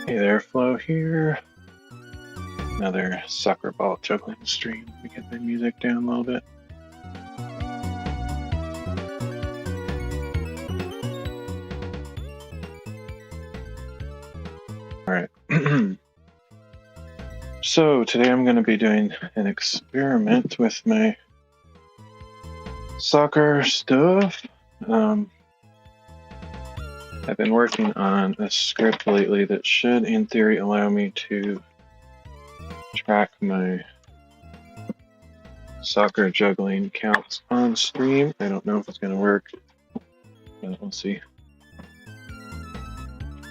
Hey there, Flo here. Another soccer ball juggling stream. Let me get the music down a little bit. Alright. So today I'm going to be doing an experiment with my soccer stuff. I've been working on a script lately that should, in theory, allow me to track my soccer juggling counts on stream. I don't know if it's going to work, but we'll see.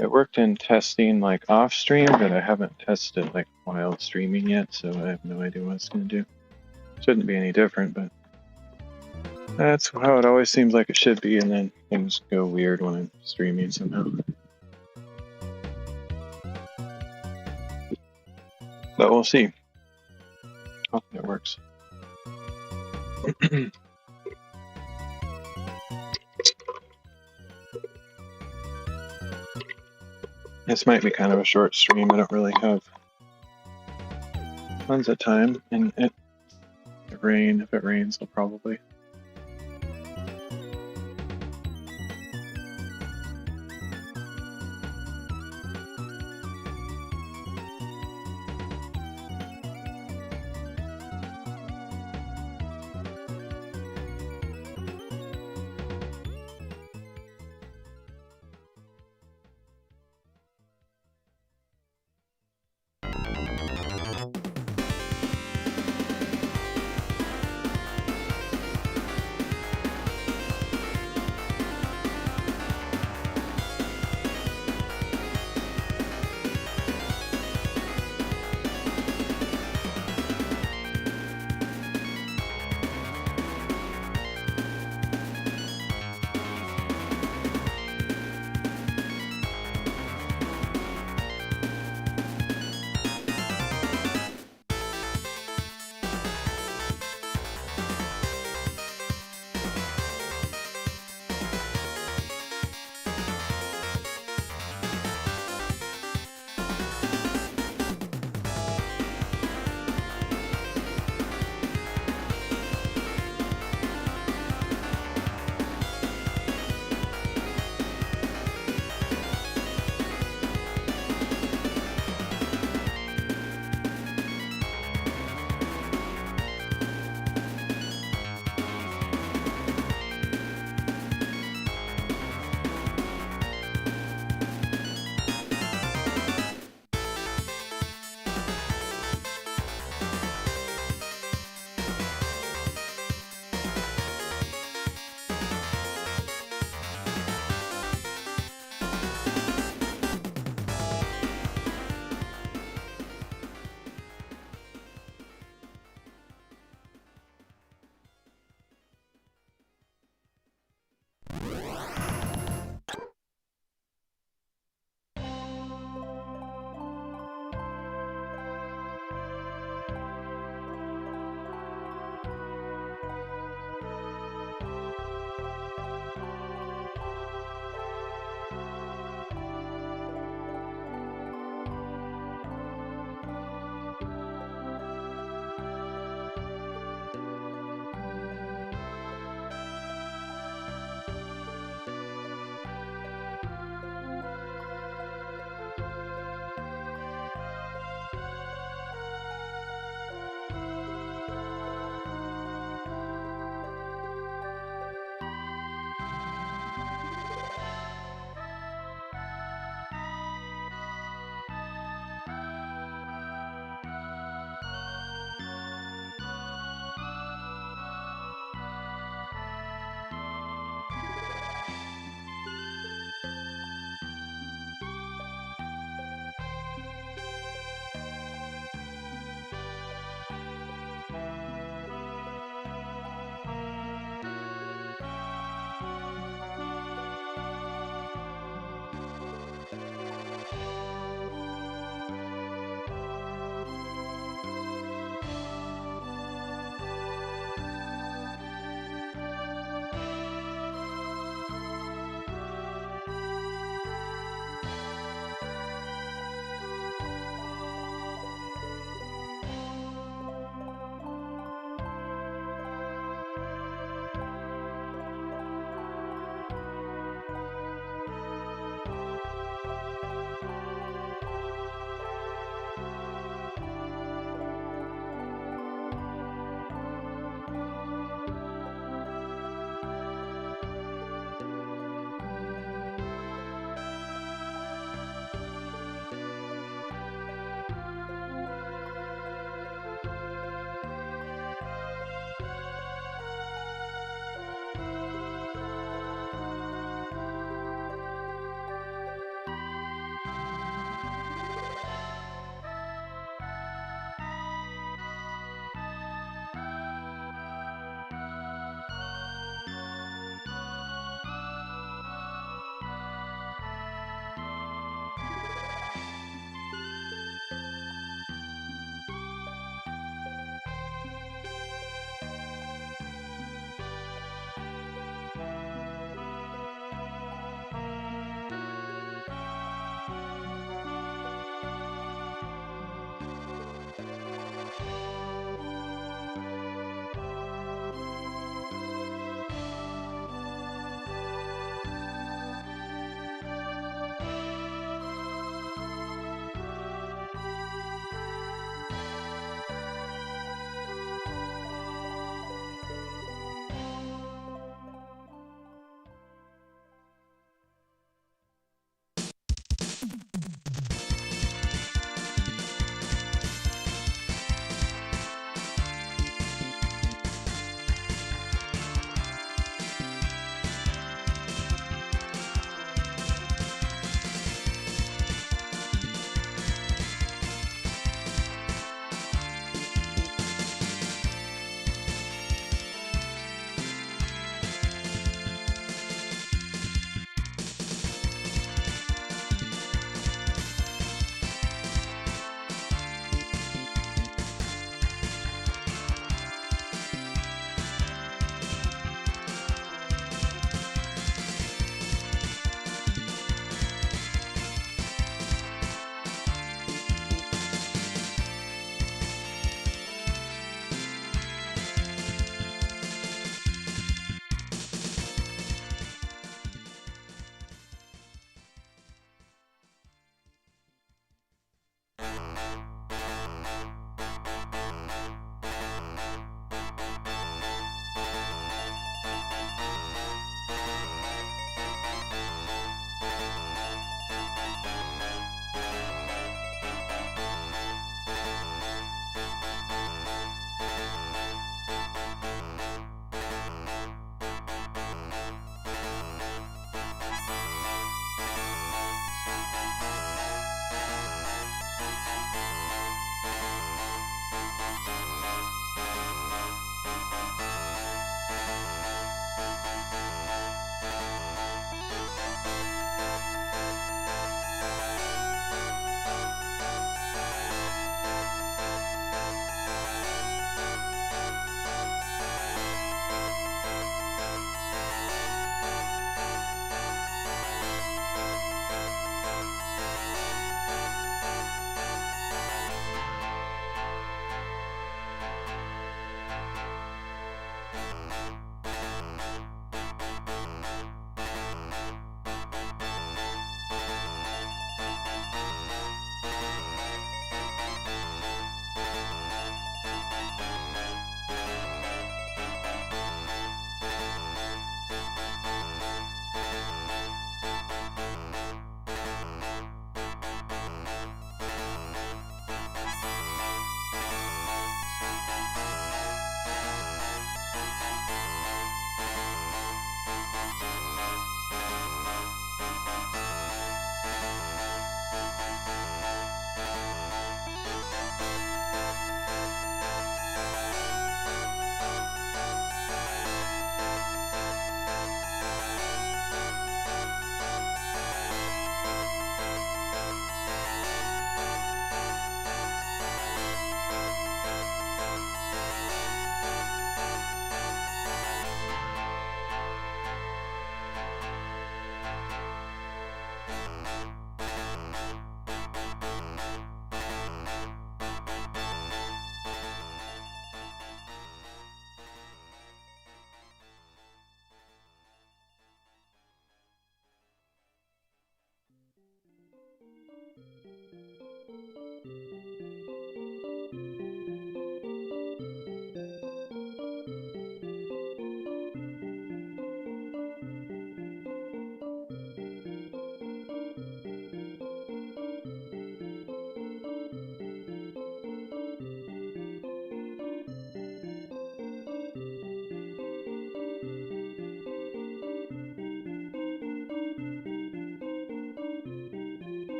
It worked in testing like off stream, but I haven't tested like while streaming yet, so I have no idea what it's going to do. Shouldn't be any different, but that's how it always seems like it should be, and then things go weird when I'm streaming somehow. But we'll see. Hope it works. This might be kind of a short stream. I don't really have tons of time, and if it rains, I'll probably.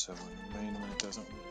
so in main when it doesn't work.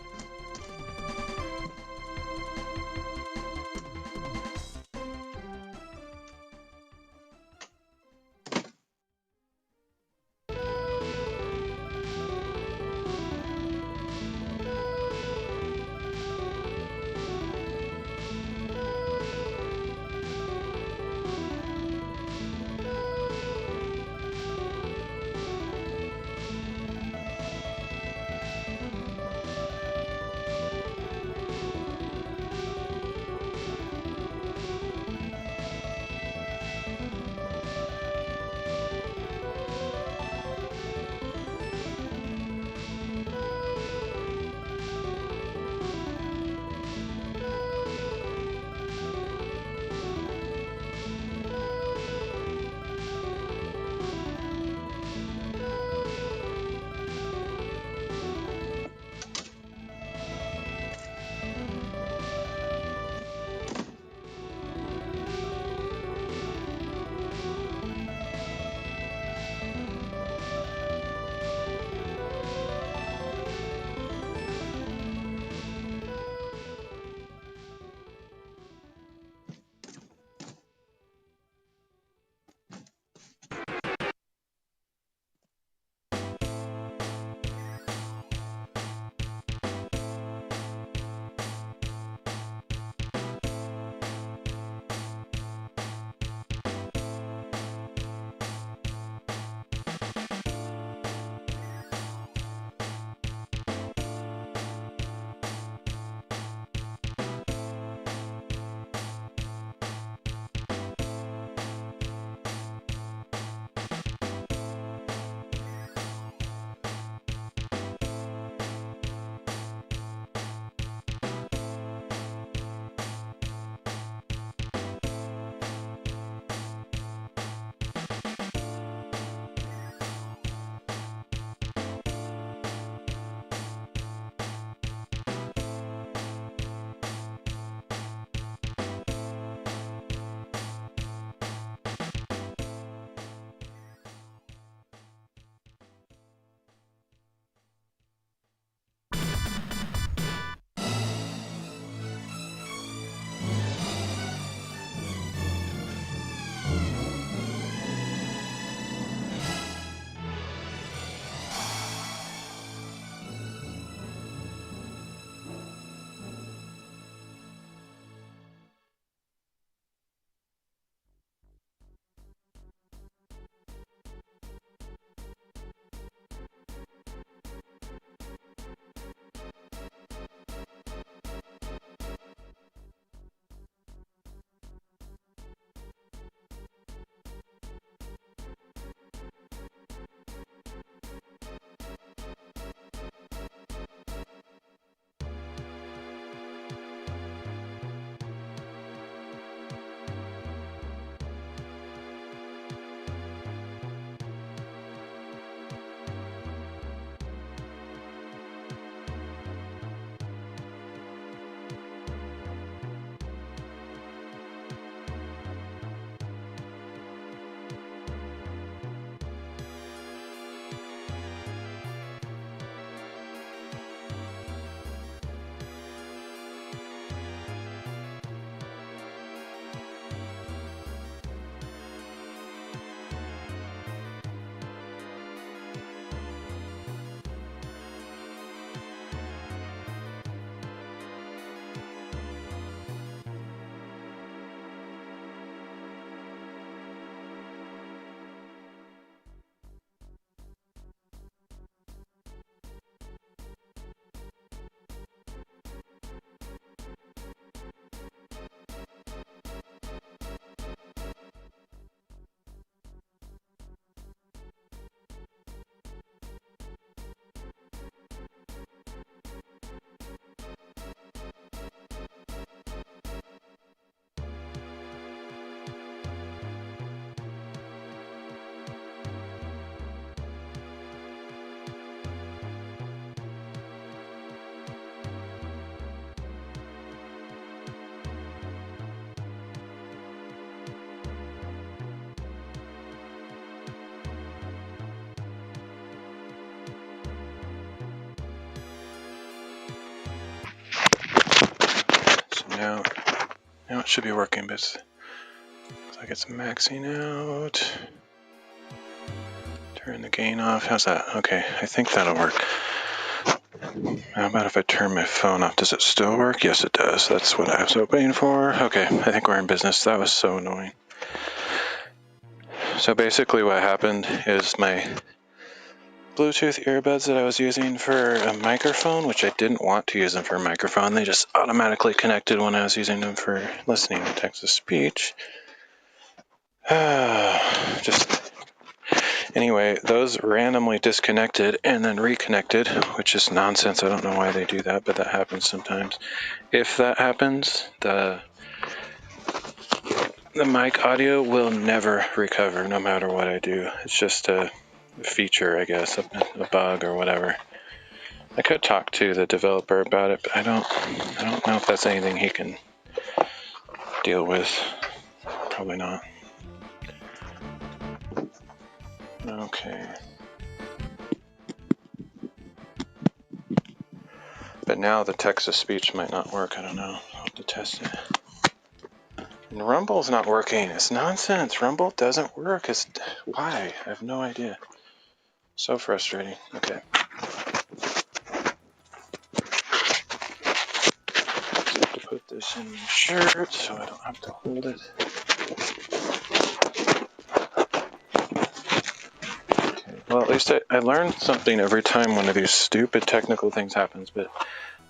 Now it should be working, but looks like it's maxing out. Turn the gain off. How's that? Okay, I think that'll work. How about if I turn my phone off? Does it still work? Yes, it does. That's what I was hoping for. Okay, I think we're in business. That was so annoying. So basically what happened is my Bluetooth earbuds that I was using for a microphone, which I didn't want to use them for a microphone, they just automatically connected when I was using them for listening to text-to-speech. Anyway, those randomly disconnected and then reconnected, which is nonsense. I don't know why they do that, but that happens sometimes. If that happens, the mic audio will never recover no matter what I do. It's just a feature, I guess, a bug or whatever. I could talk to the developer about it, but I don't know if that's anything he can deal with. Probably not. Okay. But now the text-to-speech might not work. I don't know. I'll have to test it. And Rumble's not working. It's nonsense. Rumble doesn't work. Why? I have no idea. So frustrating. Okay. I have to put this in my shirt so I don't have to hold it. Okay. Well, at least I learned something every time one of these stupid technical things happens, but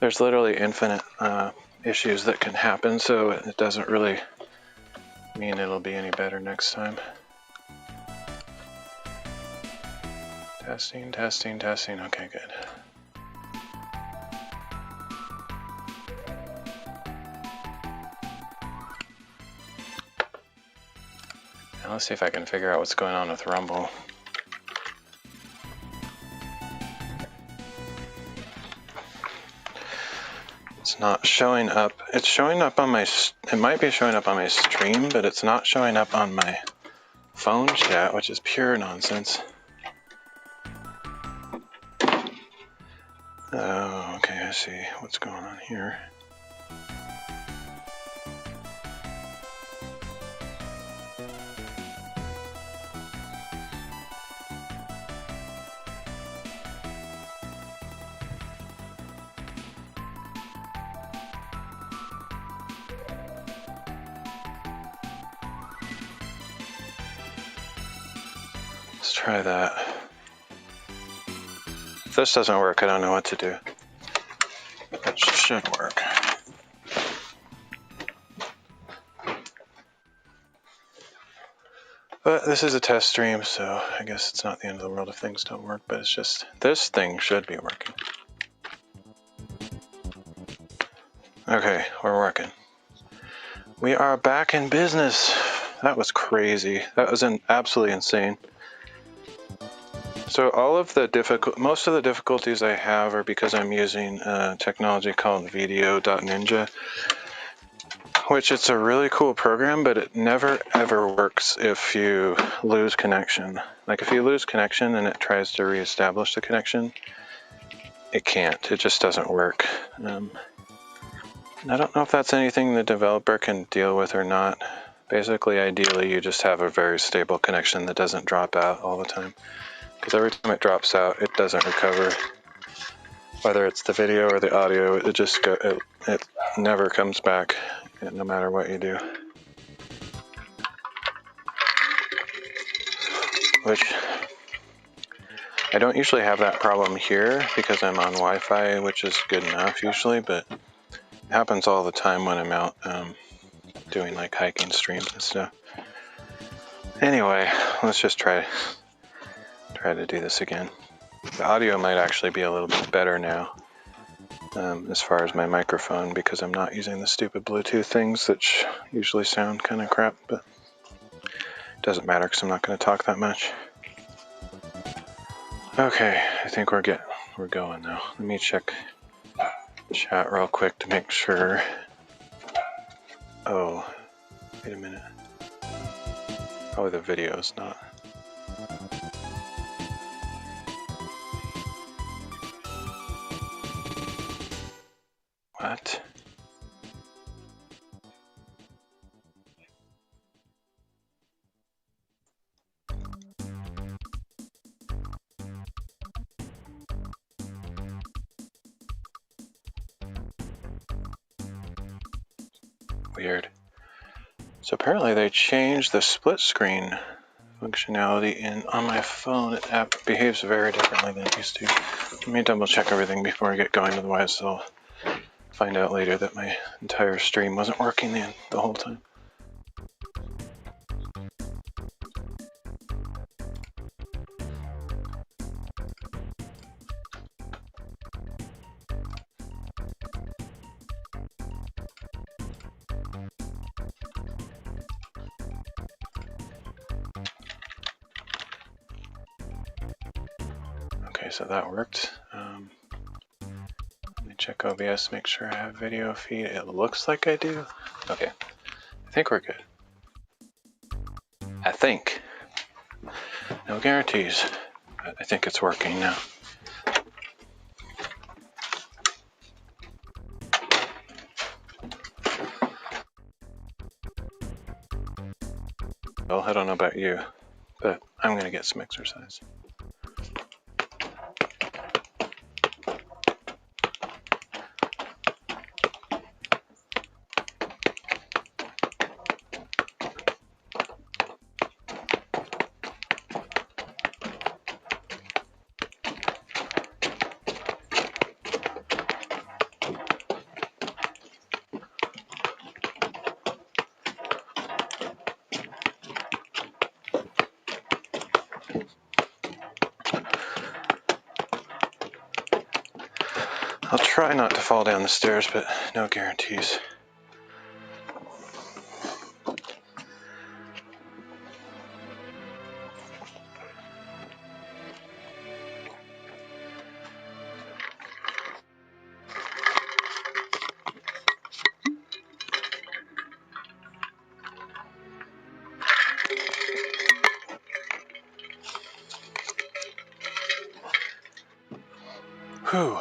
there's literally infinite issues that can happen, so it doesn't really mean it'll be any better next time. Testing, testing, testing. Okay, good. Now let's see if I can figure out what's going on with Rumble. It's not showing up. It's showing up on my, it might be showing up on my stream, but it's not showing up on my phone chat, which is pure nonsense. Oh, okay, I see what's going on here. Let's try that. If this doesn't work, I don't know what to do. It should work. But this is a test stream, so I guess it's not the end of the world if things don't work, but it's just, this thing should be working. Okay, we're working. We are back in business. That was crazy. That was absolutely insane. So most of the difficulties I have are because I'm using technology called video.ninja, which it's a really cool program, but it never ever works if you lose connection. Like if you lose connection and it tries to reestablish the connection, it can't. It just doesn't work. I don't know if that's anything the developer can deal with or not. Basically, ideally, you just have a very stable connection that doesn't drop out all the time. Because every time it drops out, it doesn't recover. Whether it's the video or the audio, it never comes back, no matter what you do. Which, I don't usually have that problem here because I'm on Wi-Fi, which is good enough usually, but it happens all the time when I'm out doing like hiking streams and stuff. Anyway, let's just try to do this again. The audio might actually be a little bit better now as far as my microphone because I'm not using the stupid Bluetooth things that usually sound kind of crap, but it doesn't matter because I'm not going to talk that much. Okay, I think we're going now. Let me check chat real quick to make sure. Oh, wait a minute. Probably the video's not. What? Weird. So apparently they changed the split screen functionality, and on my phone the app behaves very differently than it used to. Let me double check everything before I get going, otherwise I'll find out later that my entire stream wasn't working the whole time. Okay, so that worked. Let me check OBS, make sure I have video feed. It looks like I do. Okay, I think we're good. I think. No guarantees, but I think it's working now. Well, I don't know about you, but I'm going to get some exercise. I'll try not to fall down the stairs, but no guarantees. Whew.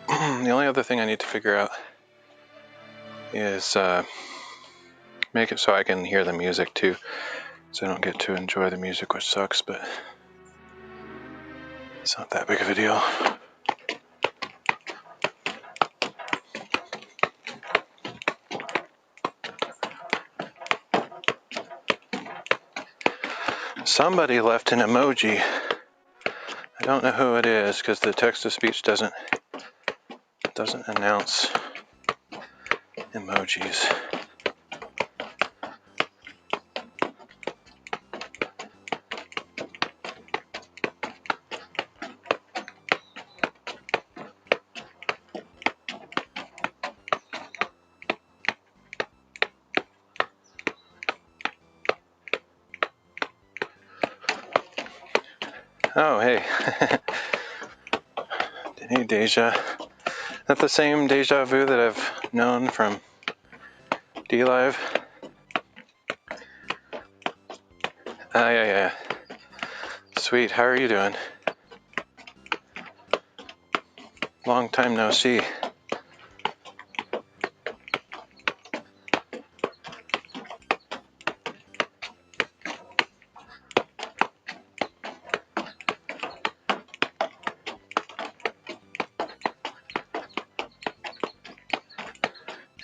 The only other thing I need to figure out is make it so I can hear the music too, so I don't get to enjoy the music, which sucks, but it's not that big of a deal. Somebody left an emoji. I don't know who it is because the text-to-speech doesn't announce emojis. Oh, hey. Hey, Deja. Is that the same Deja Vu that I've known from D-Live? Yeah. Sweet, how are you doing? Long time no see.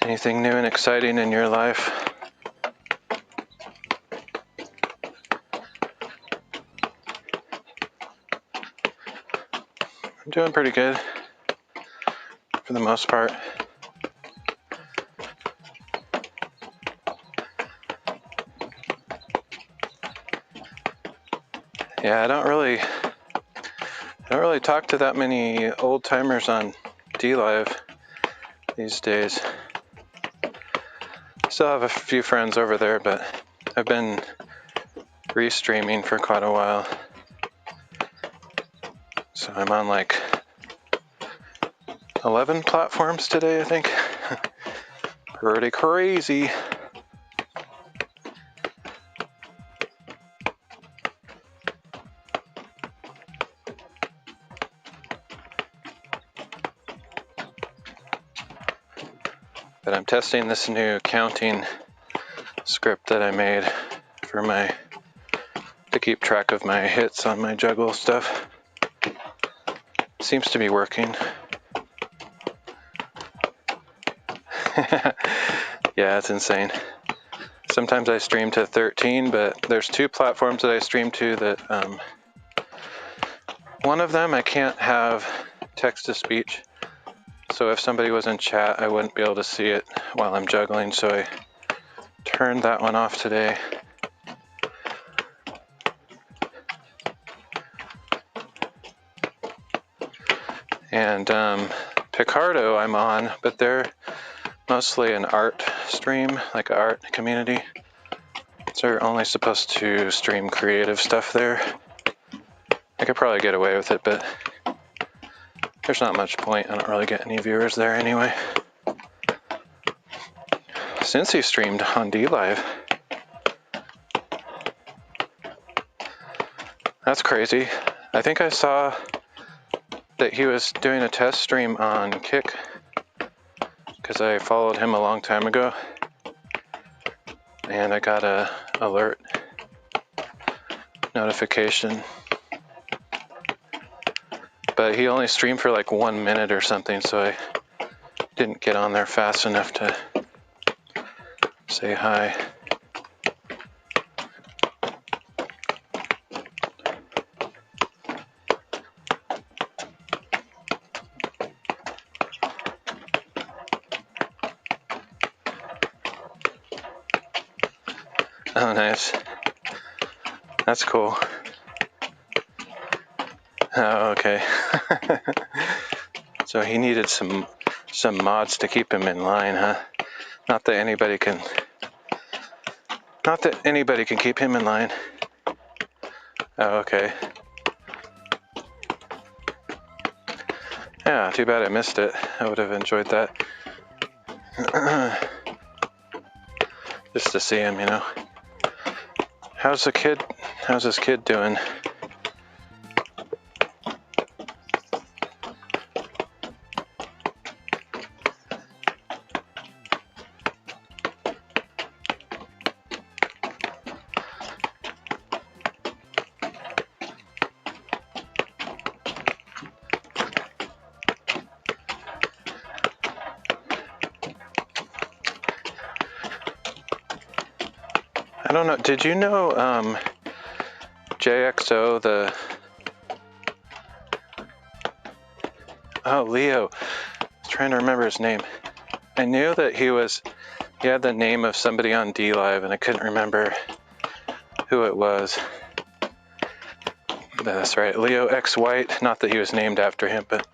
Anything new and exciting in your life? I'm doing pretty good, for the most part. Yeah, I don't really talk to that many old timers on D-Live these days. Still have a few friends over there, but I've been restreaming for quite a while. So I'm on like 11 platforms today, I think. Pretty crazy. But I'm testing this new counting script that I made for to keep track of my hits on my juggle stuff. Seems to be working. Yeah, it's insane. Sometimes I stream to 13, but there's two platforms that I stream to that one of them I can't have text-to-speech. So if somebody was in chat, I wouldn't be able to see it while I'm juggling, so I turned that one off today. And Picardo I'm on, but they're mostly an art stream, like an art community. So you're only supposed to stream creative stuff there. I could probably get away with it, but there's not much point. I don't really get any viewers there anyway. Since he streamed on DLive. That's crazy. I think I saw that he was doing a test stream on Kick because I followed him a long time ago. And I got a alert notification. But he only streamed for like 1 minute or something, so I didn't get on there fast enough to say hi. Oh, nice. That's cool. Oh, okay. So he needed some mods to keep him in line, huh? Not that anybody can keep him in line. Oh, okay. Yeah, too bad I missed it. I would have enjoyed that. Just to see him, you know. How's his kid doing? I don't know. Did you know JXO, Leo. I was trying to remember his name. I knew that he had the name of somebody on DLive, and I couldn't remember who it was. But that's right, Leo X White. Not that he was named after him, but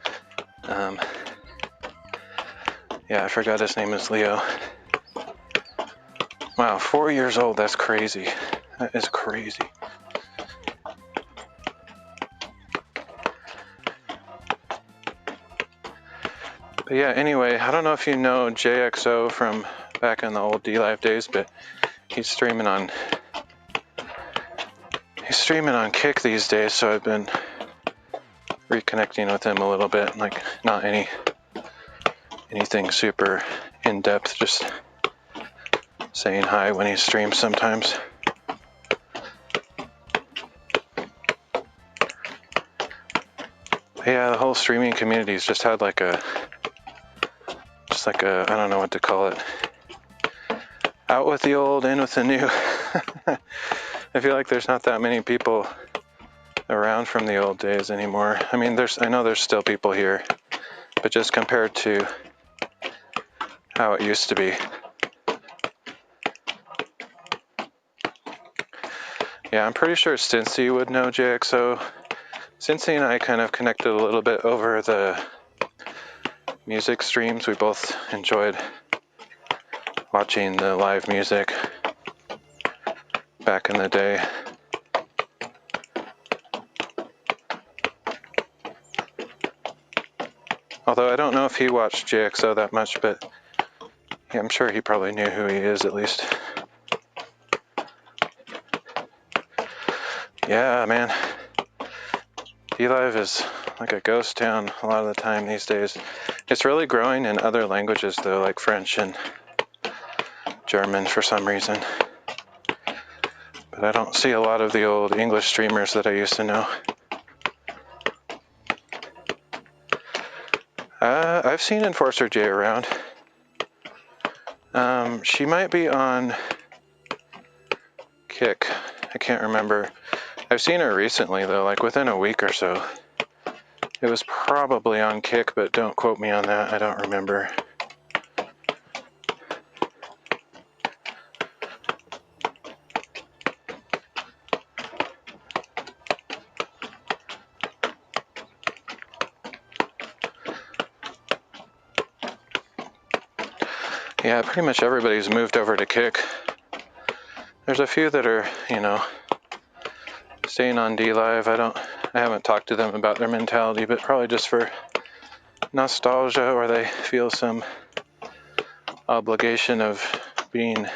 yeah, I forgot his name is Leo. Wow, 4 years old. That's crazy. That is crazy. But yeah, anyway, I don't know if you know JXO from back in the old DLive days, but he's streaming on Kick these days, so I've been reconnecting with him a little bit. Like, not anything super in-depth, just saying hi when he streams sometimes. But yeah, the whole streaming community's just had like a I don't know what to call it. Out with the old, in with the new. I feel like there's not that many people around from the old days anymore. I mean, I know there's still people here, but just compared to how it used to be. Yeah, I'm pretty sure Cincy would know JXO. Cincy and I kind of connected a little bit over the music streams. We both enjoyed watching the live music back in the day. Although I don't know if he watched JXO that much, but yeah, I'm sure he probably knew who he is at least. Yeah, man. DLive is like a ghost town a lot of the time these days. It's really growing in other languages though, like French and German for some reason. But I don't see a lot of the old English streamers that I used to know. I've seen Enforcer J around. She might be on Kick. I can't remember. I've seen her recently, though, like within a week or so. It was probably on Kick, but don't quote me on that. I don't remember. Yeah, pretty much everybody's moved over to Kick. There's a few that are, you know, staying on DLive. I haven't talked to them about their mentality, but probably just for nostalgia, or they feel some obligation of being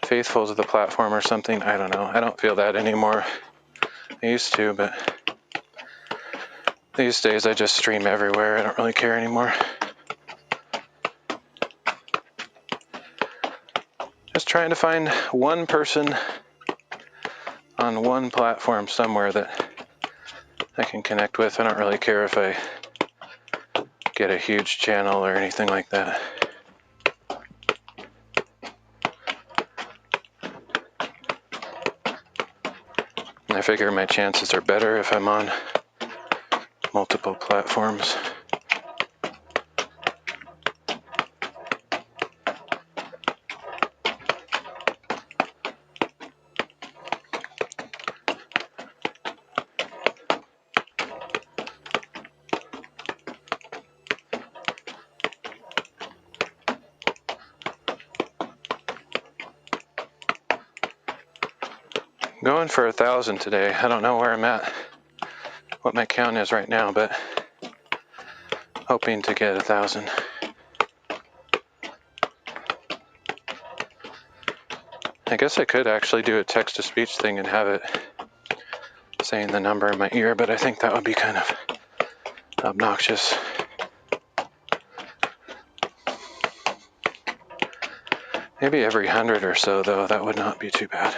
faithful to the platform or something. I don't know. I don't feel that anymore. I used to, but these days I just stream everywhere. I don't really care anymore. Just trying to find one person on one platform somewhere that I can connect with. I don't really care if I get a huge channel or anything like that. I figure my chances are better if I'm on multiple platforms. Going for 1,000 today. I don't know where I'm at, what my count is right now, but hoping to get 1,000. I guess I could actually do a text-to-speech thing and have it saying the number in my ear, but I think that would be kind of obnoxious. Maybe every 100 or so, though, that would not be too bad.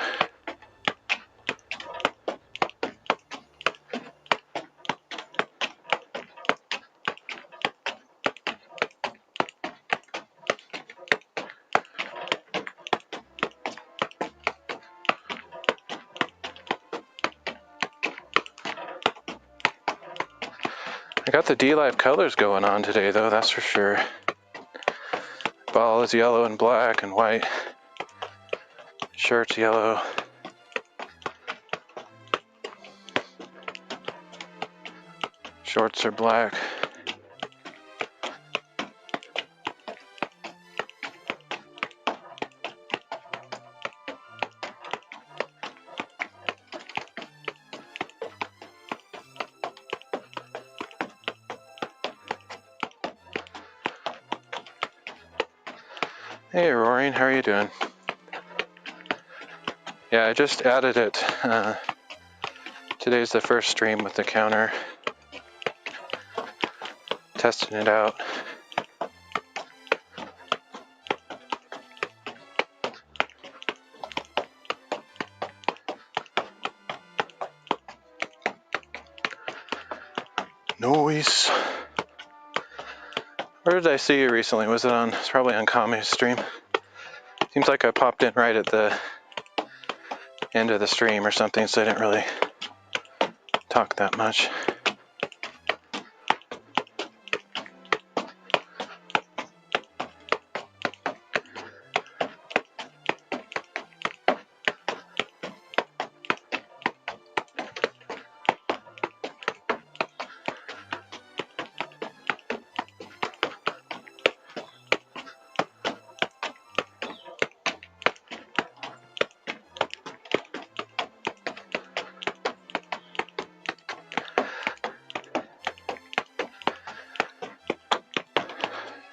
I got the DLive colors going on today, though, that's for sure. Ball is yellow and black and white. Shirt's yellow. Shorts are black. Hey, Roaring, how are you doing? Yeah, I just added it. Today's the first stream with the counter. Testing it out. Noise. Where did I see you recently? Was it on? It's probably on Kami's stream. Seems like I popped in right at the end of the stream or something, so I didn't really talk that much.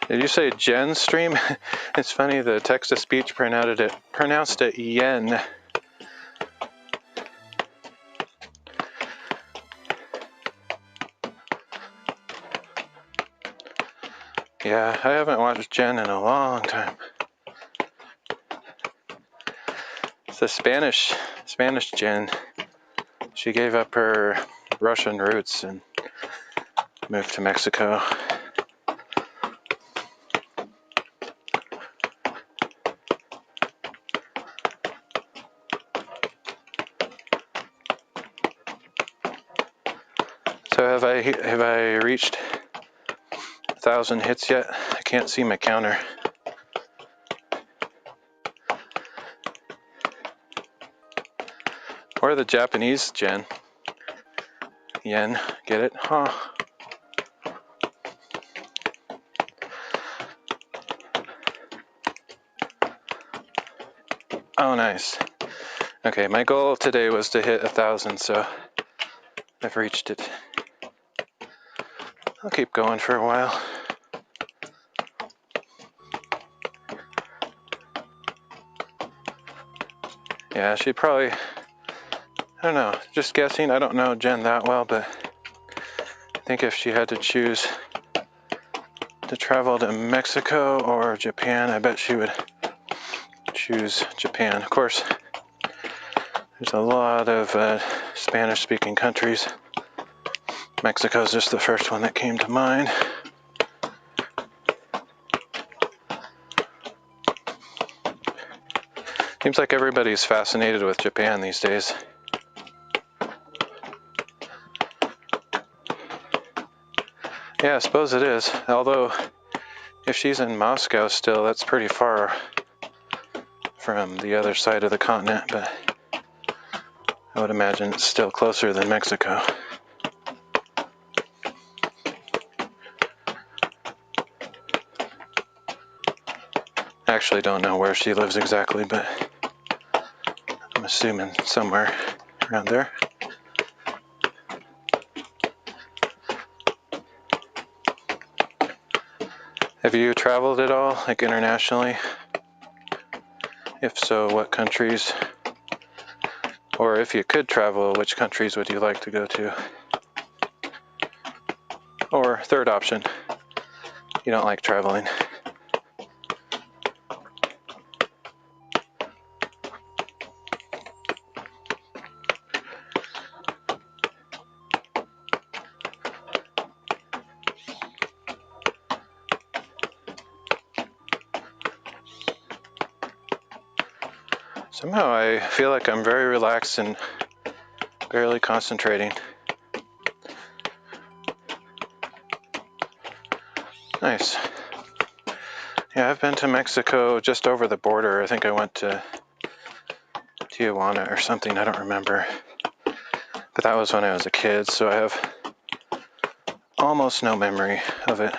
Did you say Jen stream? It's funny, the text-to-speech pronounced it yen. Yeah, I haven't watched Jen in a long time. It's the Spanish Jen. She gave up her Russian roots and moved to Mexico. So have I reached 1,000 hits yet? I can't see my counter. Or the Japanese yen. Yen, get it? Huh. Oh, nice. Okay, my goal today was to hit 1,000, so I've reached it. I'll keep going for a while. Yeah, she probably, I don't know, just guessing, I don't know Jen that well, but I think if she had to choose to travel to Mexico or Japan, I bet she would choose Japan. Of course, there's a lot of Spanish-speaking countries. Mexico's just the first one that came to mind. Seems like everybody's fascinated with Japan these days. Yeah, I suppose it is. Although, if she's in Moscow still, that's pretty far from the other side of the continent, but I would imagine it's still closer than Mexico. I actually don't know where she lives exactly, but I'm assuming somewhere around there. Have you traveled at all, like internationally? If so, what countries? Or if you could travel, which countries would you like to go to? Or third option, you don't like traveling. Somehow I feel like I'm very relaxed and barely concentrating. Nice. Yeah, I've been to Mexico just over the border. I think I went to Tijuana or something, I don't remember. But that was when I was a kid, so I have almost no memory of it.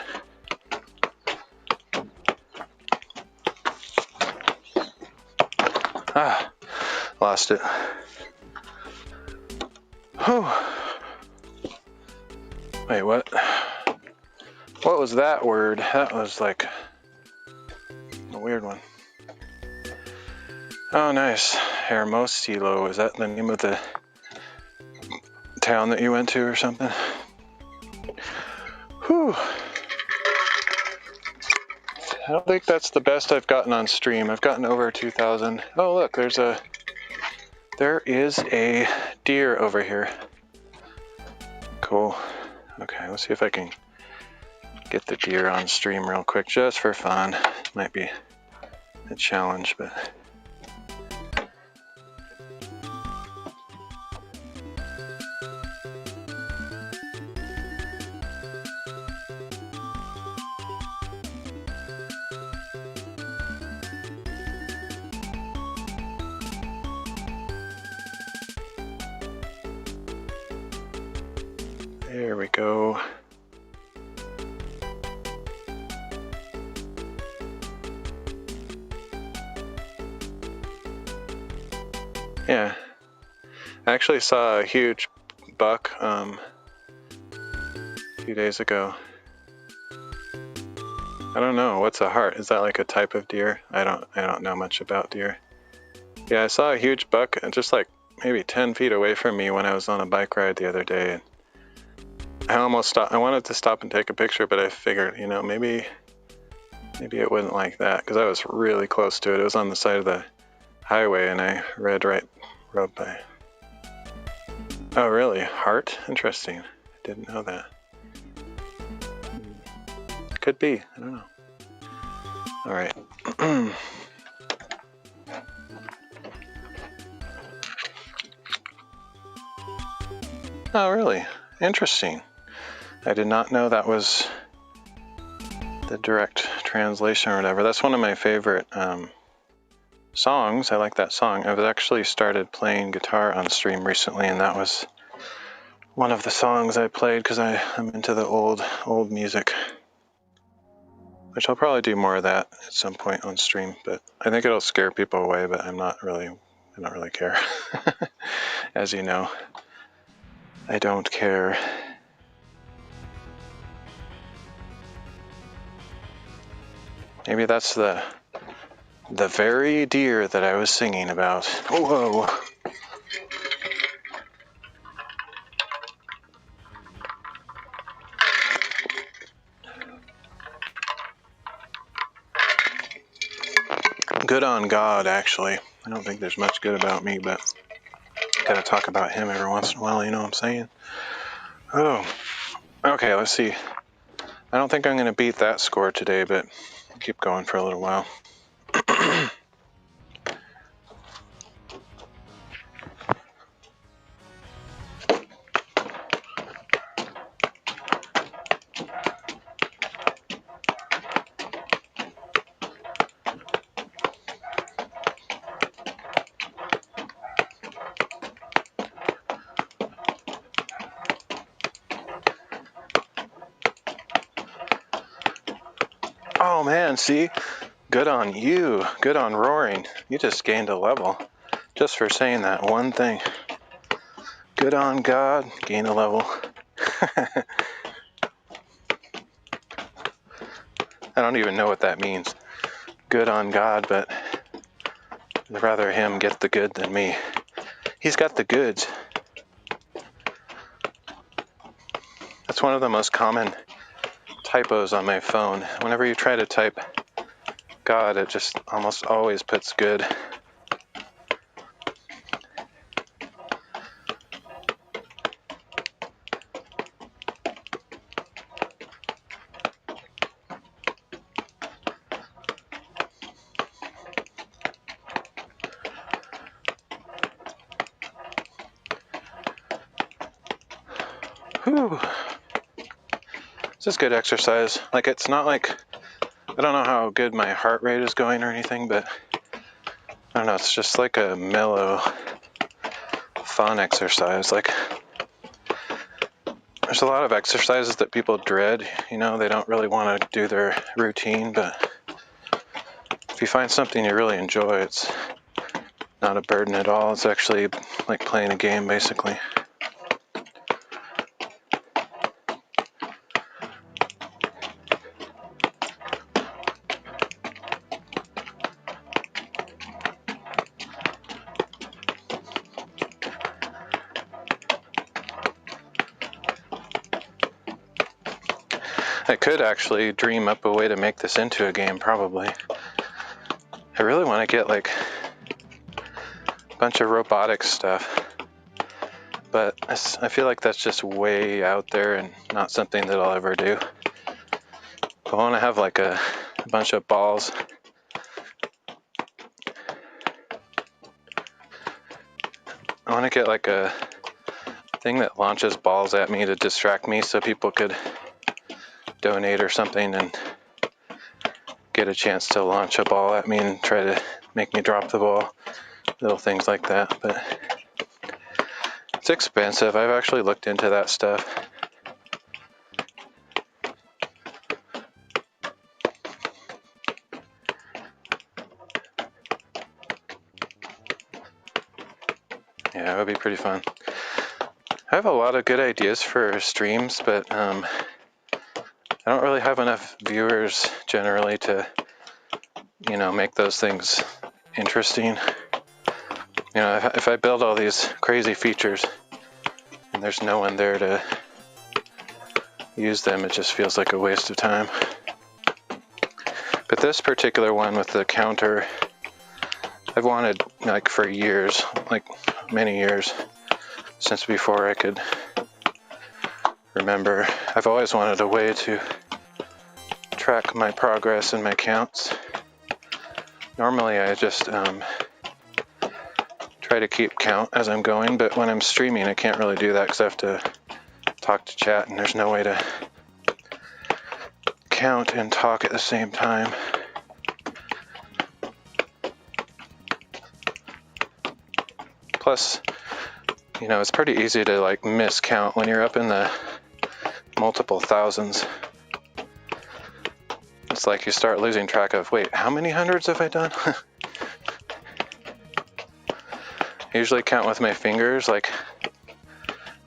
Ah, lost it. Whew. Wait, what? What was that word? That was like a weird one. Oh, nice. Hermosillo. Is that the name of the town that you went to or something? Whew. I don't think that's the best I've gotten on stream. I've gotten over 2,000. Oh, look, there is a deer over here. Cool. Okay, let's see if I can get the deer on stream real quick, just for fun. Might be a challenge, but... There we go. Yeah, I actually saw a huge buck a few days ago. I don't know, what's a hart? Is that like a type of deer? I don't know much about deer. Yeah, I saw a huge buck just like maybe 10 feet away from me when I was on a bike ride the other day. I almost stopped. I wanted to stop and take a picture, but I figured, you know, maybe it wouldn't like that because I was really close to it. It was on the side of the highway and I rode by. Oh, really? Hart? Interesting. I didn't know that. Could be. I don't know. All right. Oh, really? Interesting. I did not know that was the direct translation or whatever. That's one of my favorite songs. I like that song. I've actually started playing guitar on stream recently, and that was one of the songs I played because I'm into the old music, which I'll probably do more of that at some point on stream. But I think it'll scare people away. But I don't really care. As you know, I don't care. Maybe that's the very deer that I was singing about. Whoa. Good on God, actually. I don't think there's much good about me, but gotta talk about him every once in a while, you know what I'm saying? Oh, okay, let's see. I don't think I'm gonna beat that score today, but I'll keep going for a little while. Oh man, see? Good on you. Good on Roaring. You just gained a level just for saying that one thing. Good on God, gain a level. I don't even know what that means. Good on God, but I'd rather him get the good than me. He's got the goods. That's one of the most common typos on my phone. Whenever you try to type God, it just almost always puts good. Whew. This is good exercise. Like, it's not like, I don't know how good my heart rate is going or anything, but I don't know, it's just like a mellow, fun exercise. Like, there's a lot of exercises that people dread, you know, they don't really want to do their routine, but if you find something you really enjoy, it's not a burden at all. It's actually like playing a game, basically. I could actually dream up a way to make this into a game, probably. I really want to get like a bunch of robotic stuff, but I feel like that's just way out there and not something that I'll ever do. I want to have like a bunch of balls. I want to get like a thing that launches balls at me to distract me so people could donate or something and get a chance to launch a ball at me and try to make me drop the ball. Little things like that, but it's expensive. I've actually looked into that stuff. Yeah, it would be pretty fun. I have a lot of good ideas for streams, but I don't really have enough viewers generally to, you know, make those things interesting. You know, if I build all these crazy features and there's no one there to use them, it just feels like a waste of time. But this particular one with the counter, I've wanted like for years, like many years, since before I could remember. I've always wanted a way to track my progress and my counts. Normally I just try to keep count as I'm going, but when I'm streaming I can't really do that because I have to talk to chat, and there's no way to count and talk at the same time. Plus, you know, it's pretty easy to like miscount when you're up in the multiple thousands. It's like you start losing track of, wait, how many hundreds have I done? I usually count with my fingers, like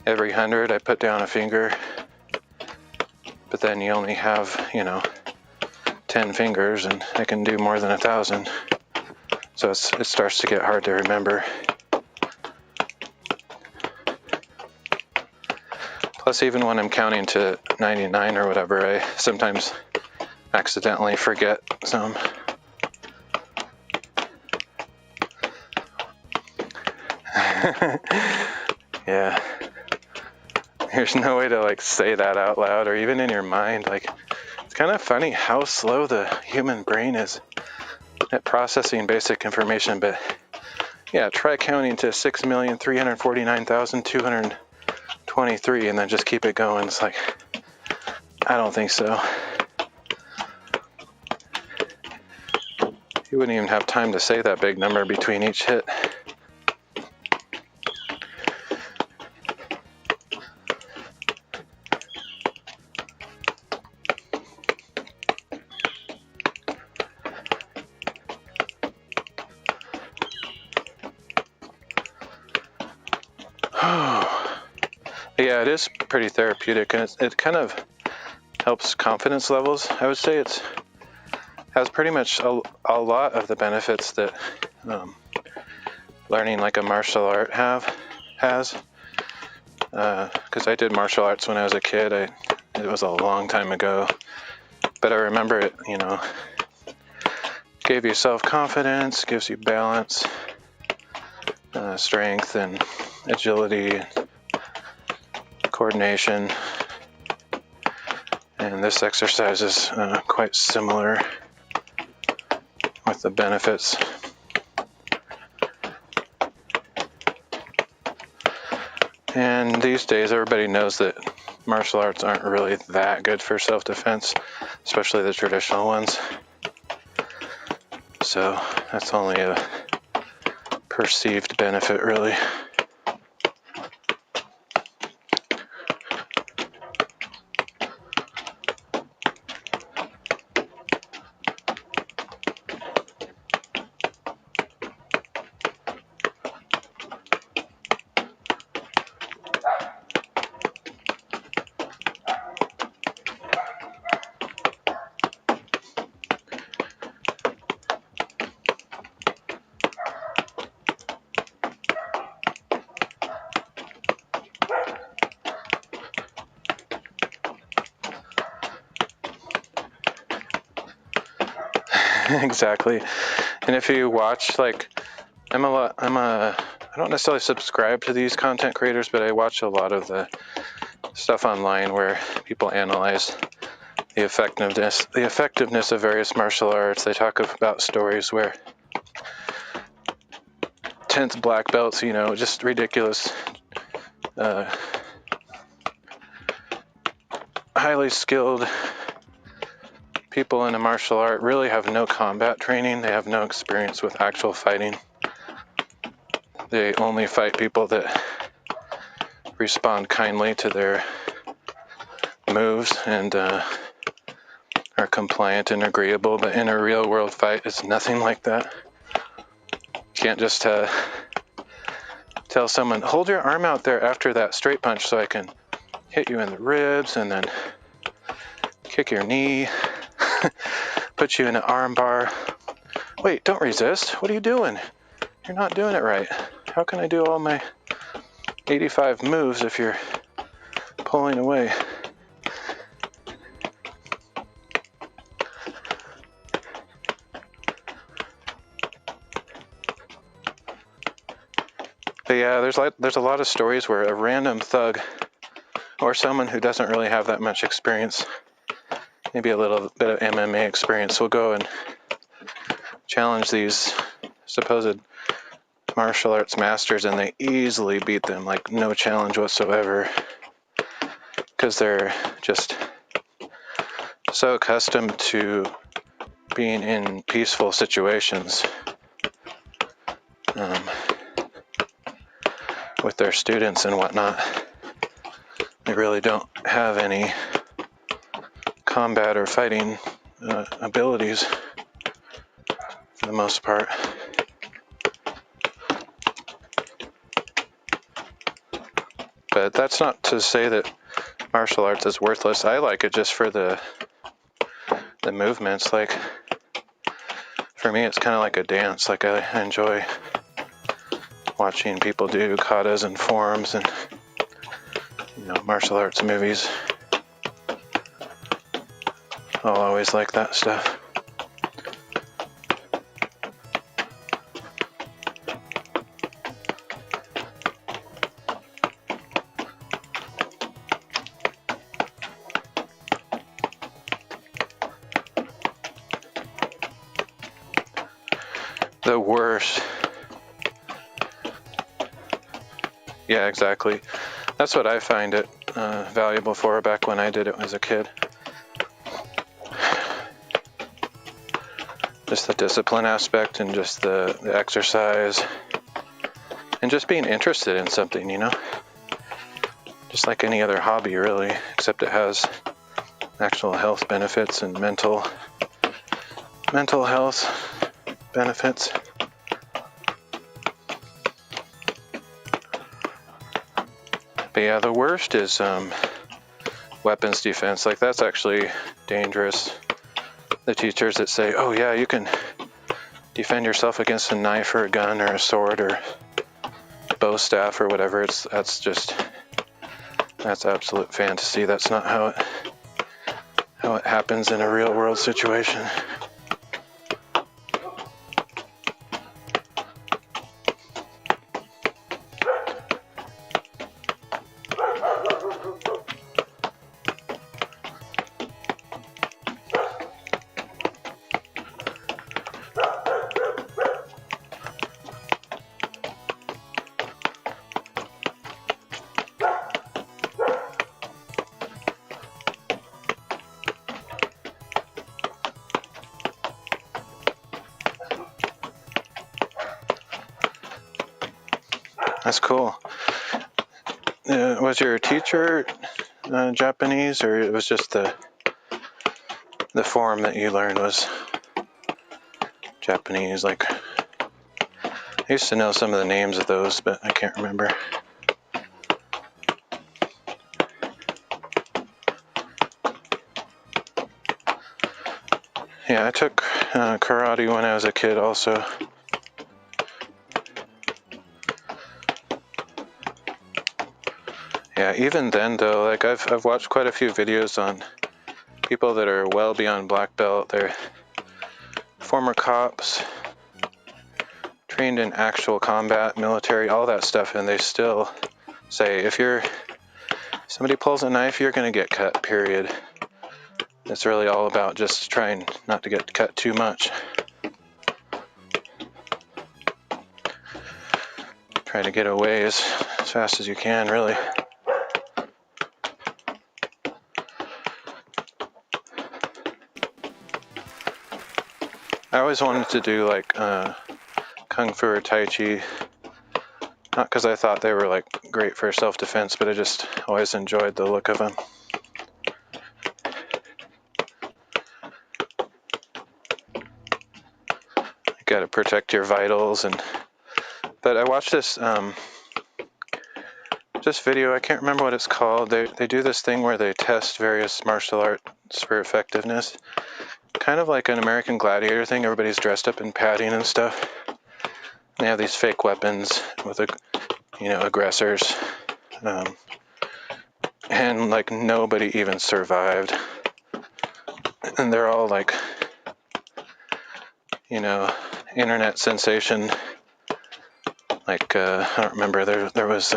every 100 I put down a finger, but then you only have, you know, 10 fingers and I can do more than 1,000. So it starts to get hard to remember. Plus, even when I'm counting to 99 or whatever, I sometimes accidentally forget some. Yeah. There's no way to like say that out loud or even in your mind. Like, it's kind of funny how slow the human brain is at processing basic information. But yeah, try counting to 6,349,223 and then just keep it going. It's like, I don't think so. You wouldn't even have time to say that big number between each hit. Yeah, it is pretty therapeutic, and it kind of helps confidence levels. I would say it has pretty much a lot of the benefits that learning like a martial art has. Because I did martial arts when I was a kid. It was a long time ago, but I remember it, you know, gave you self-confidence, gives you balance, strength, and agility, coordination. And this exercise is quite similar with the benefits. And these days, everybody knows that martial arts aren't really that good for self-defense, especially the traditional ones. So that's only a perceived benefit, really. Exactly. And if you watch, like, I don't necessarily subscribe to these content creators, but I watch a lot of the stuff online where people analyze the effectiveness of various martial arts. They talk about stories where 10th black belts, you know, just ridiculous, highly skilled people in a martial art really have no combat training. They have no experience with actual fighting. They only fight people that respond kindly to their moves and are compliant and agreeable. But in a real world fight, it's nothing like that. You can't just tell someone, hold your arm out there after that straight punch so I can hit you in the ribs and then kick your knee, put you in an arm bar. Wait, don't resist. What are you doing? You're not doing it right. How can I do all my 85 moves if you're pulling away? But yeah, there's a lot of stories where a random thug or someone who doesn't really have that much experience, maybe a little bit of MMA experience, will go and challenge these supposed martial arts masters, and they easily beat them, like no challenge whatsoever. because they're just so accustomed to being in peaceful situations with their students and whatnot. They really don't have any combat or fighting abilities for the most part. But that's not to say that martial arts is worthless. I like it just for the movements. Like, for me, it's kind of like a dance. Like, I enjoy watching people do katas and forms and, martial arts movies. I'll always like that stuff. The worst. Yeah, exactly. That's what I find it valuable for back when I did it as a kid. Just the discipline aspect and just the exercise and just being interested in something, Just like any other hobby, really, except it has actual health benefits and mental health benefits. But yeah, the worst is weapons defense. Like, that's actually dangerous. The teachers that say, oh yeah, you can defend yourself against a knife or a gun or a sword or bow staff or whatever, that's absolute fantasy. That's not how it happens in a real world situation. That's cool. Was your teacher Japanese, or it was just the form that you learned was Japanese? Like, I used to know some of the names of those, but I can't remember. Yeah, I took karate when I was a kid also. Yeah, even then though, like I've watched quite a few videos on people that are well beyond black belt. They're former cops, trained in actual combat, military, all that stuff, and they still say if somebody pulls a knife, you're going to get cut, period. It's really all about just trying not to get cut too much. Try to get away as fast as you can, really. I always wanted to do like Kung Fu or Tai Chi, not because I thought they were like great for self-defense, but I just always enjoyed the look of them. You gotta protect your vitals, but I watched this just video, I can't remember what it's called. They do this thing where they test various martial arts for effectiveness. Kind of like an American Gladiator thing. Everybody's dressed up in padding and stuff. They have these fake weapons with, aggressors. And like nobody even survived. And they're all like, internet sensation. Like, I don't remember, there was,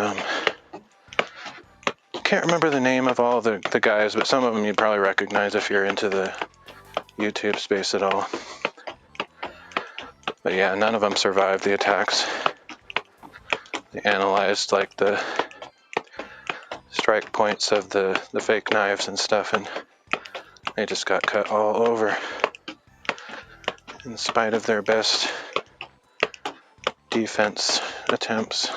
can't remember the name of all the guys, but some of them you'd probably recognize if you're into the YouTube space at all. But yeah, none of them survived the attacks. They analyzed like the strike points of the fake knives and stuff, and they just got cut all over in spite of their best defense attempts.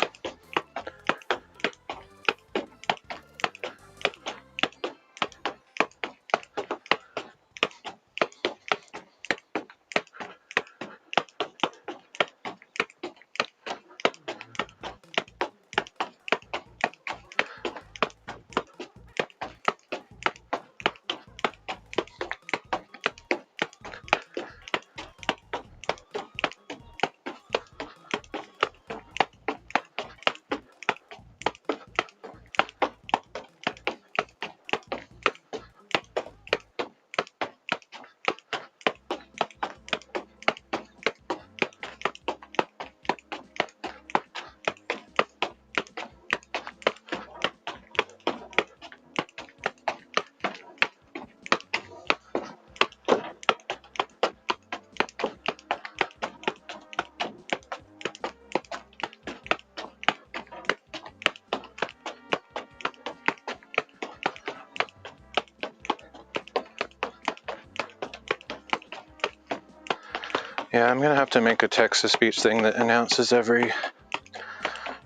Yeah, I'm gonna have to make a text-to-speech thing that announces every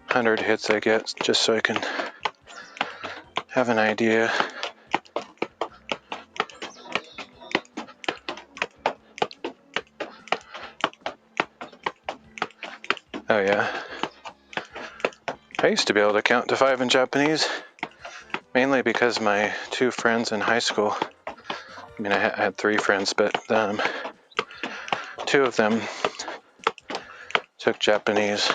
100 hits I get, just so I can have an idea. Oh yeah. I used to be able to count to 5 in Japanese, mainly because my 2 friends in high school, I mean I had 3 friends, but 2 of them took Japanese.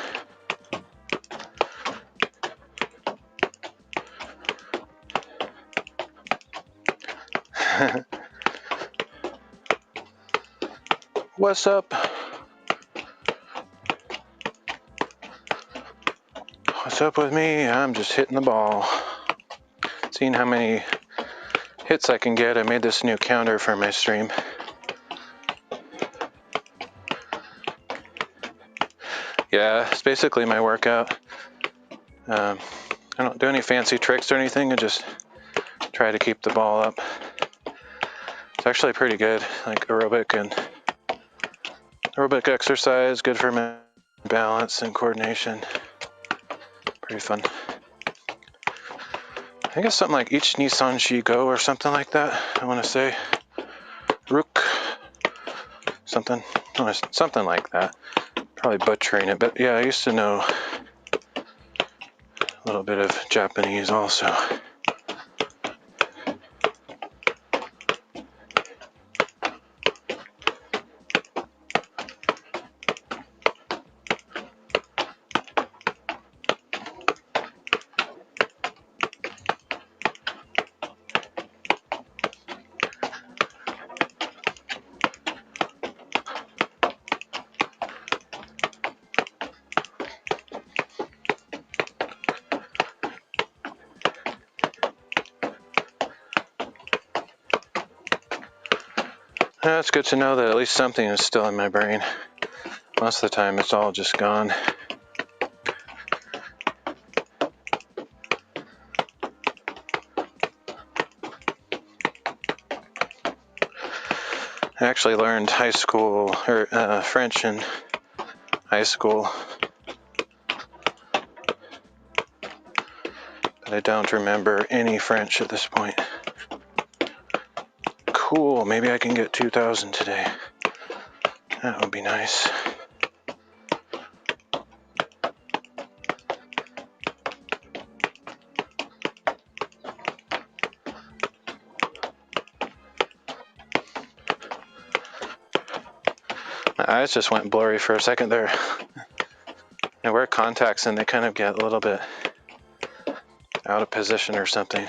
What's up? What's up with me? I'm just hitting the ball. Seeing how many hits I can get. I made this new counter for my stream. Yeah, it's basically my workout. I don't do any fancy tricks or anything. I just try to keep the ball up. It's actually pretty good, like aerobic exercise, good for my balance and coordination. Pretty fun. I think it's something like each Nissan Shigo or something like that. I want to say Rook, something like that. Probably butchering it, but yeah, I used to know a little bit of Japanese also. Yeah, it's good to know that at least something is still in my brain. Most of the time it's all just gone. I actually learned French in high school, but I don't remember any French at this point. Cool, maybe I can get 2,000 today. That would be nice. My eyes just went blurry for a second there. I wear contacts and they kind of get a little bit out of position or something.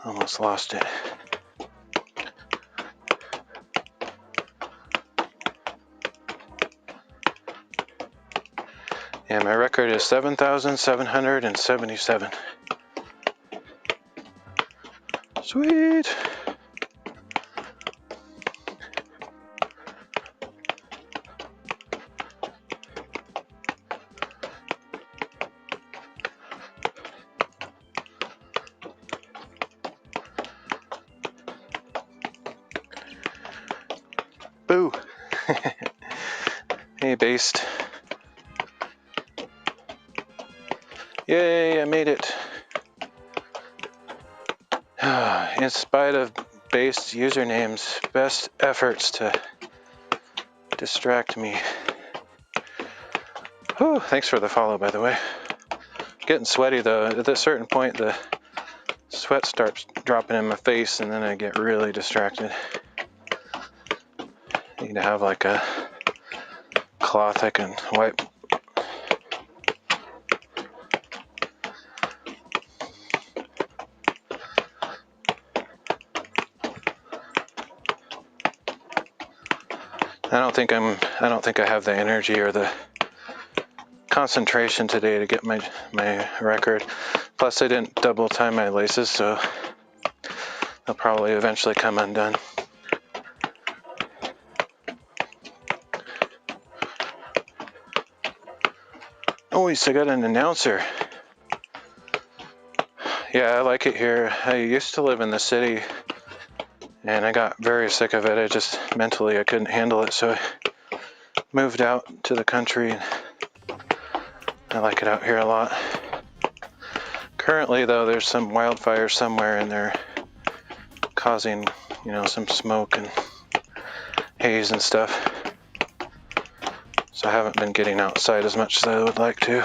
Almost lost it. Yeah, my record is 7,777. Sweet. Boo! Hey, Based. Yay, I made it. In spite of Based username's best efforts to distract me. Whew, thanks for the follow, by the way. Getting sweaty, though. At a certain point, the sweat starts dropping in my face, and then I get really distracted. I need to have like a cloth I can wipe. I don't think I have the energy or the concentration today to get my record. Plus, I didn't double tie my laces, so they'll probably eventually come undone. Oh, I got an announcer. Yeah, I like it here. I used to live in the city, and I got very sick of it. I just mentally I couldn't handle it, so I moved out to the country. And I like it out here a lot. Currently, though, there's some wildfire somewhere, and they're causing, some smoke and haze and stuff. So I haven't been getting outside as much as I would like to.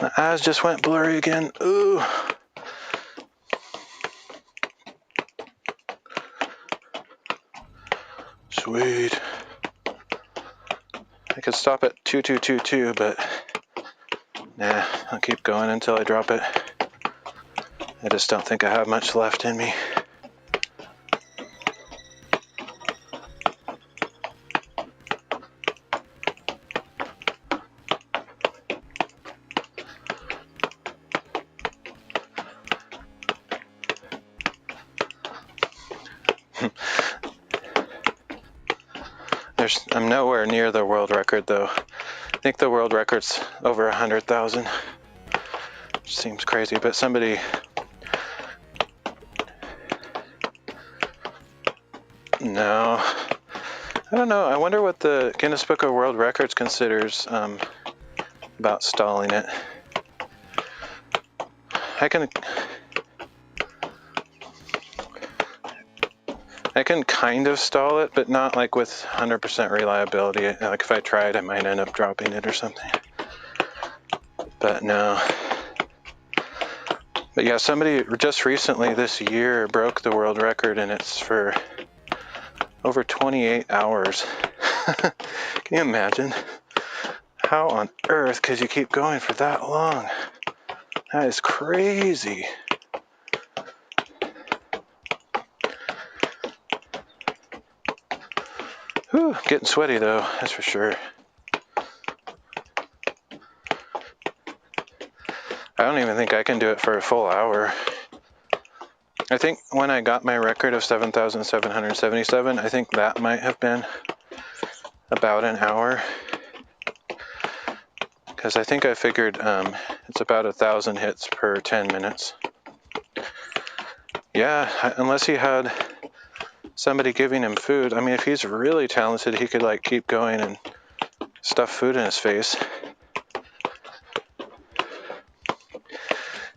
My eyes just went blurry again. Ooh. Sweet. I could stop at 2222, but nah, I'll keep going until I drop it. I just don't think I have much left in me. I'm nowhere near the world record, though. I think the world record's over 100,000. Which seems crazy, but somebody... No. I don't know. I wonder what the Guinness Book of World Records considers about stalling it. I can kind of stall it, but not like with 100% reliability. Like if I tried, I might end up dropping it or something. But no. But yeah, somebody just recently this year broke the world record, and it's for over 28 hours. Can you imagine? How on earth could you keep going for that long? That is crazy. Whew, getting sweaty though, that's for sure. I don't even think I can do it for a full hour. I think when I got my record of 7,777, I think that might have been about an hour. Because I think I figured it's about 1,000 hits per 10 minutes. Yeah, unless he had somebody giving him food. I mean, if he's really talented, he could like keep going and stuff food in his face.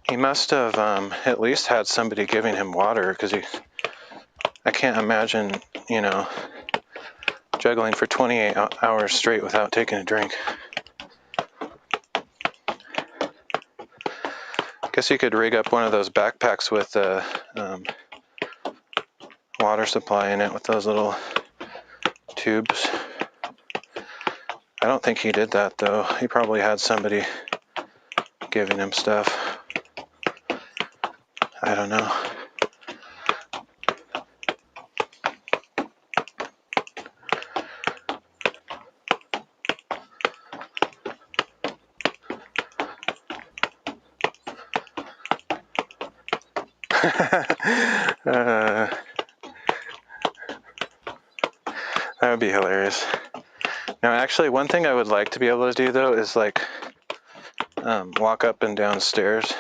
He must have at least had somebody giving him water, because I can't imagine, juggling for 28 hours straight without taking a drink. Guess you could rig up one of those backpacks with a water supply in it with those little tubes. I don't think he did that though. He probably had somebody giving him stuff. I don't know. That would be hilarious. Now, actually, one thing I would like to be able to do, though, is like walk up and down stairs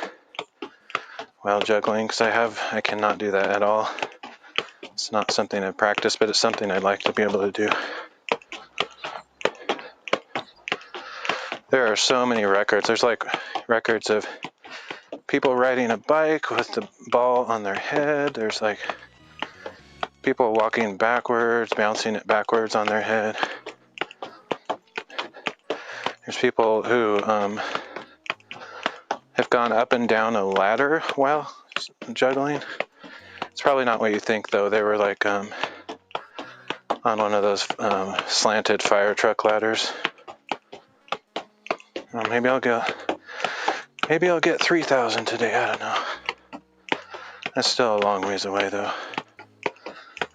while juggling, because I cannot do that at all. It's not something I practice, but it's something I'd like to be able to do. There are so many records. There's like records of people riding a bike with the ball on their head. There's like people walking backwards, bouncing it backwards on their head. There's people who have gone up and down a ladder while juggling. It's probably not what you think, though. They were like on one of those slanted fire truck ladders. Maybe I'll get 3,000 today. I don't know. That's still a long ways away, though.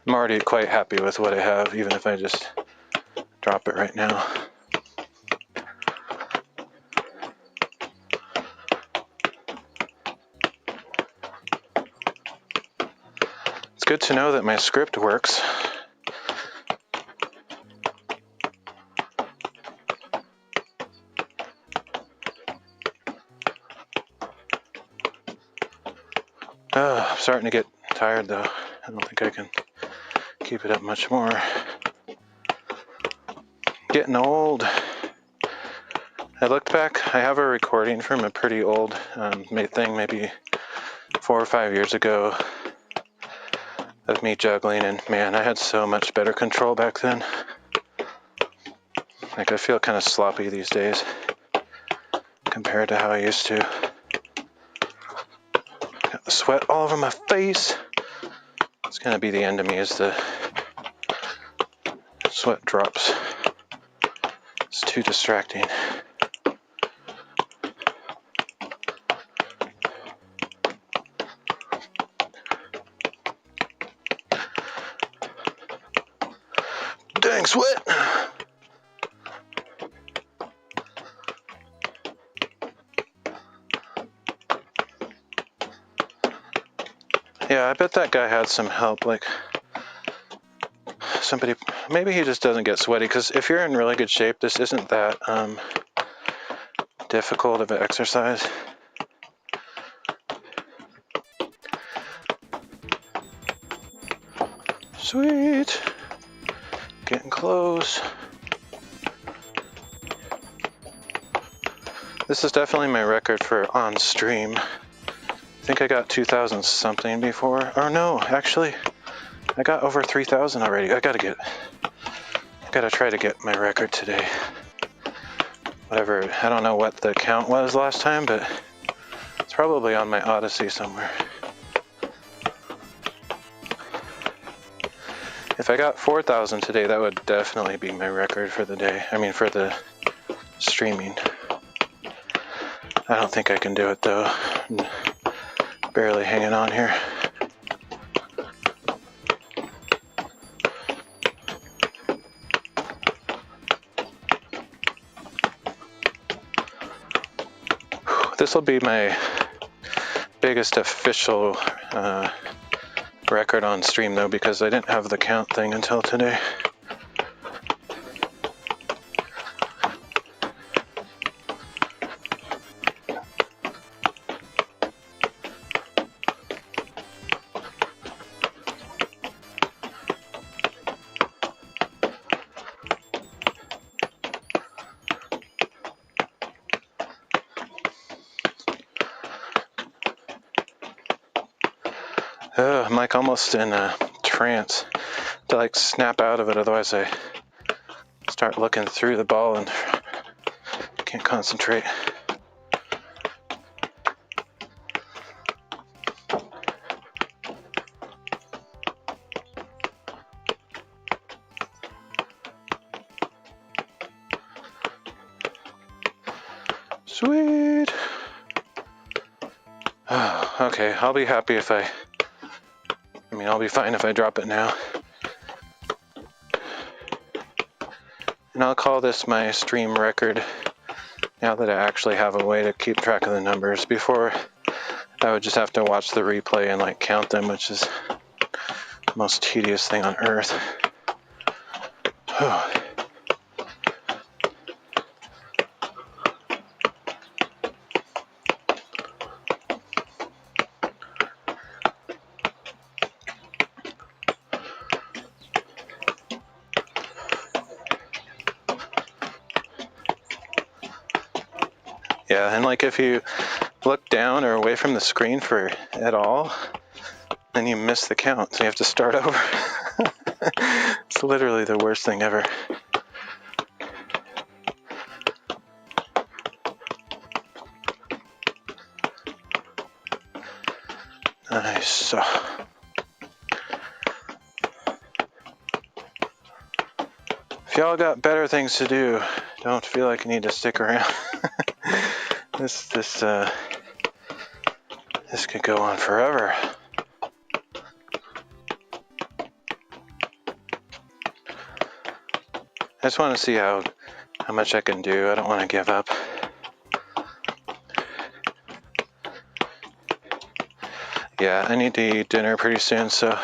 I'm already quite happy with what I have, even if I just drop it right now. It's good to know that my script works. I'm starting to get tired, though. I don't think I can keep it up much more. Getting old. I looked back. I have a recording from a pretty old thing, maybe 4 or 5 years ago, of me juggling, and man, I had so much better control back then. Like, I feel kind of sloppy these days compared to how I used to. Got the sweat all over my face. It's gonna be the end of me as the sweat drops. It's too distracting. Dang sweat! Yeah, I bet that guy had some help, like somebody, maybe he just doesn't get sweaty, because if you're in really good shape, this isn't that difficult of an exercise. Sweet! Getting close. This is definitely my record for on stream. I think I got 2,000 something before. Or no, actually, I got over 3,000 already. I gotta try to get my record today. Whatever, I don't know what the count was last time, but it's probably on my Odyssey somewhere. If I got 4,000 today, that would definitely be my record for the day. I mean, for the streaming. I don't think I can do it, though. I'm barely hanging on here. This will be my biggest official record on stream, though, because I didn't have the count thing until today. I'm like almost in a trance to like snap out of it, otherwise I start looking through the ball and can't concentrate. Sweet. Oh, okay, I'll be happy if I'll be fine if I drop it now. And I'll call this my stream record now that I actually have a way to keep track of the numbers. Before, I would just have to watch the replay and like count them, which is the most tedious thing on earth. Yeah, and like if you look down or away from the screen for at all, then you miss the count, so you have to start over. It's literally the worst thing ever. Nice. If y'all got better things to do, don't feel like you need to stick around. This could go on forever. I just want to see how much I can do. I don't want to give up. Yeah, I need to eat dinner pretty soon, so.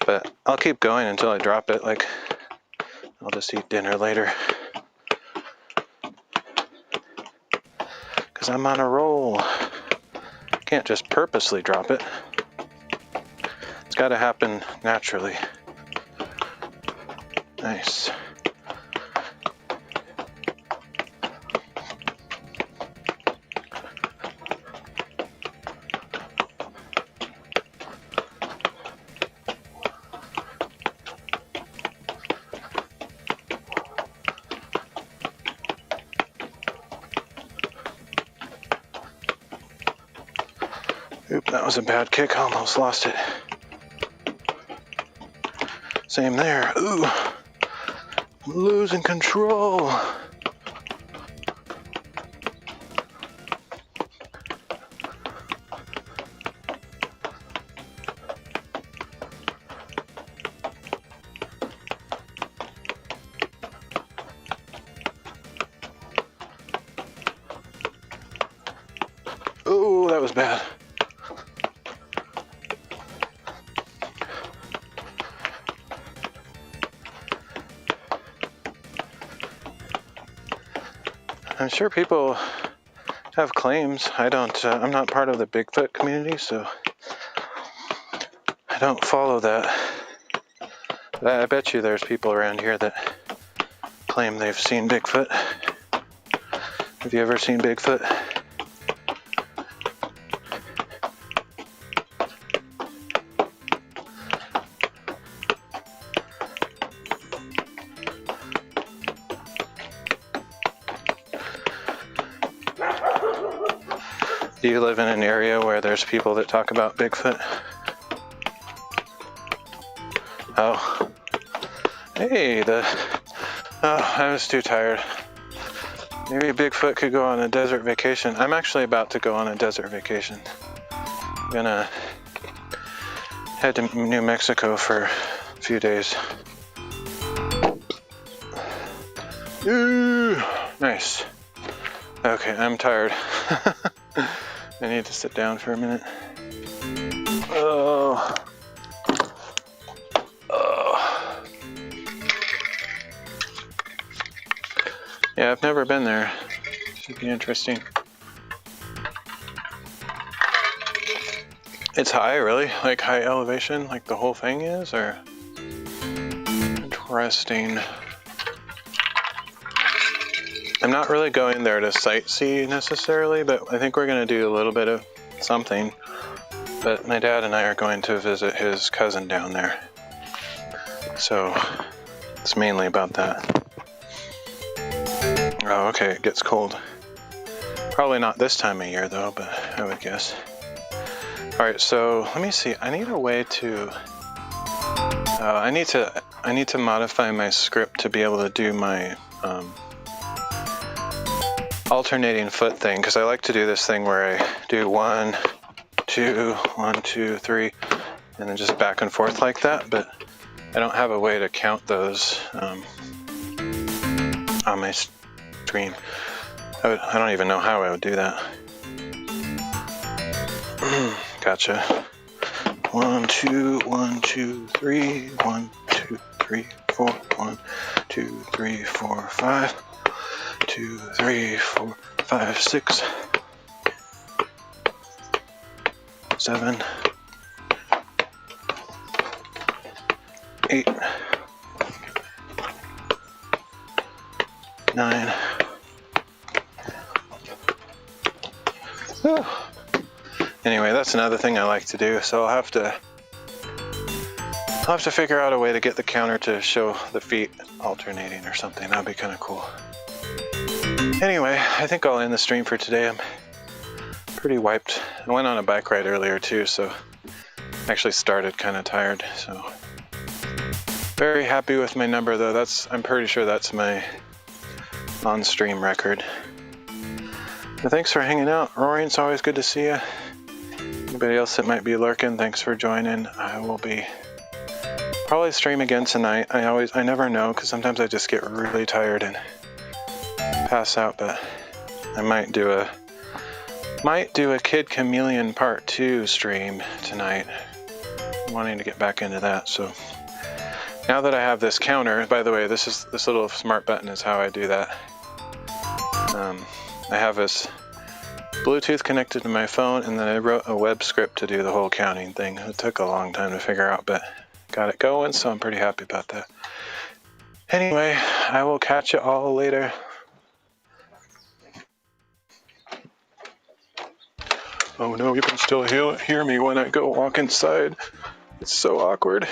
But I'll keep going until I drop it. Like, I'll just eat dinner later. Because I'm on a roll. Can't just purposely drop it. It's got to happen naturally. Nice. Oop, that was a bad kick. I almost lost it. Same there. Ooh. I'm losing control. Ooh, that was bad. I'm sure people have claims. I don't, I'm not part of the Bigfoot community, so I don't follow that. But I bet you there's people around here that claim they've seen Bigfoot. Have you ever seen Bigfoot? Do you live in an area where there's people that talk about Bigfoot? Oh. Hey, I was too tired. Maybe Bigfoot could go on a desert vacation. I'm actually about to go on a desert vacation. I'm gonna head to New Mexico for a few days. Ooh, nice. Okay, I'm tired. I need to sit down for a minute. Oh. Yeah, I've never been there. Should be interesting. It's high, really? Like high elevation, like the whole thing is, or? Interesting. I'm not really going there to sightsee necessarily, but I think we're going to do a little bit of something. But my dad and I are going to visit his cousin down there. So it's mainly about that. Oh, okay, it gets cold. Probably not this time of year though, but I would guess. Alright, so let me see. I need a way to... I need to modify my script to be able to do my alternating foot thing, because I like to do this thing where I do 1, 2, 1, 2, 3, and then just back and forth like that, but I don't have a way to count those on my screen. I don't even know how I would do that. Gotcha. 1, 2, 1, 2, 3, 1, 2. 3, 4. 1, 2, 3, 4, 5. 2, 3, 4, 5, 6, 7, 8, 9. Whew. Anyway, that's another thing I like to do, so I'll have to figure out a way to get the counter to show the feet alternating or something. That'd be kind of cool. Anyway, I think I'll end the stream for today. I'm pretty wiped. I went on a bike ride earlier too, so I actually started kind of tired. So very happy with my number though. I'm pretty sure that's my on-stream record. But thanks for hanging out. Rory, it's always good to see you. Anybody else that might be lurking, thanks for joining. I will be probably stream again tonight. I never know, because sometimes I just get really tired and pass out, but I might do a Kid Chameleon Part 2 stream tonight. I'm wanting to get back into that. So now that I have this counter, by the way, this little smart button is how I do that. I have this Bluetooth connected to my phone, and then I wrote a web script to do the whole counting thing. It took a long time to figure out, but got it going, so I'm pretty happy about that. Anyway, I will catch you all later. Oh no, you can still hear me when I go walk inside. It's so awkward.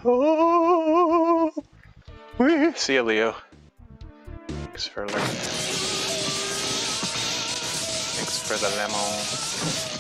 Oh, wee. See ya, Leo. Thanks for learning. Thanks for the lemon.